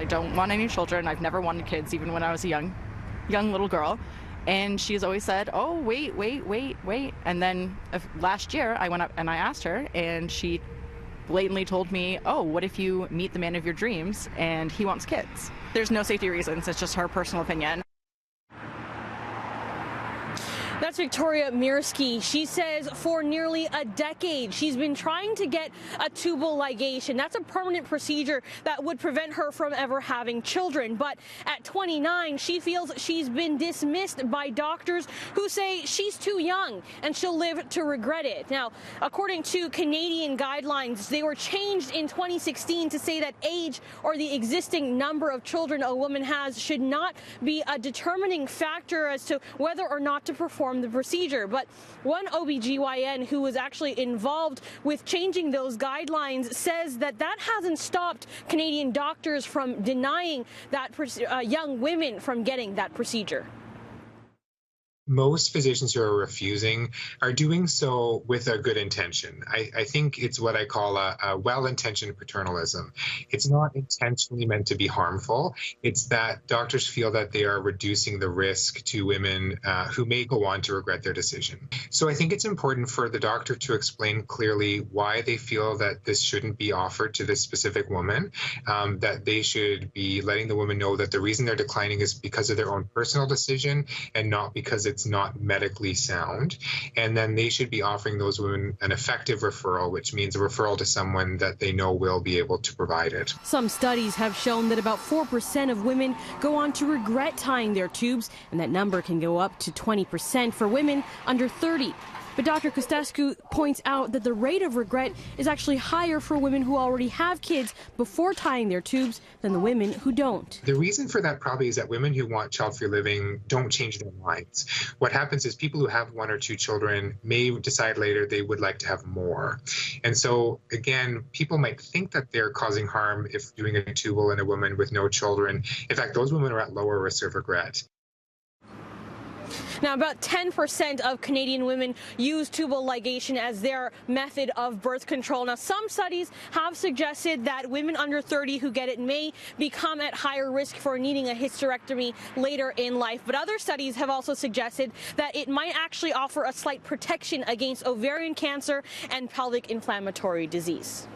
don't want any children. I've never wanted kids, even when I was a young little girl. And she's always said, oh, wait. And then last year I went up and I asked her, and she blatantly told me, oh, what if you meet the man of your dreams and he wants kids? There's no safety reasons. It's just her personal opinion. That's Victoria Mirsky. She says for nearly a decade she's been trying to get a tubal ligation. That's a permanent procedure that would prevent her from ever having children. But at 29, she feels she's been dismissed by doctors who say she's too young and she'll live to regret it. Now, according to Canadian guidelines, they were changed in 2016 to say that age or the existing number of children a woman has should not be a determining factor as to whether or not to perform the procedure. But one OBGYN who was actually involved with changing those guidelines says that hasn't stopped Canadian doctors from denying that young women from getting that procedure. Most physicians who are refusing are doing so with a good intention. I think it's what I call a well-intentioned paternalism. It's not intentionally meant to be harmful. It's that doctors feel that they are reducing the risk to women who may go on to regret their decision. So I think it's important for the doctor to explain clearly why they feel that this shouldn't be offered to this specific woman, that they should be letting the woman know that the reason they're declining is because of their own personal decision and not because it's not medically sound. And then they should be offering those women an effective referral, which means a referral to someone that they know will be able to provide it. Some studies have shown that about 4% of women go on to regret tying their tubes, and that number can go up to 20% for women under 30. But Dr. Costescu points out that the rate of regret is actually higher for women who already have kids before tying their tubes than the women who don't. The reason for that probably is that women who want child-free living don't change their minds. What happens is people who have 1 or 2 children may decide later they would like to have more. And so, again, people might think that they're causing harm if doing a tubal in a woman with no children. In fact, those women are at lower risk of regret. Now, about 10% of Canadian women use tubal ligation as their method of birth control. Now, some studies have suggested that women under 30 who get it may become at higher risk for needing a hysterectomy later in life. But other studies have also suggested that it might actually offer a slight protection against ovarian cancer and pelvic inflammatory disease.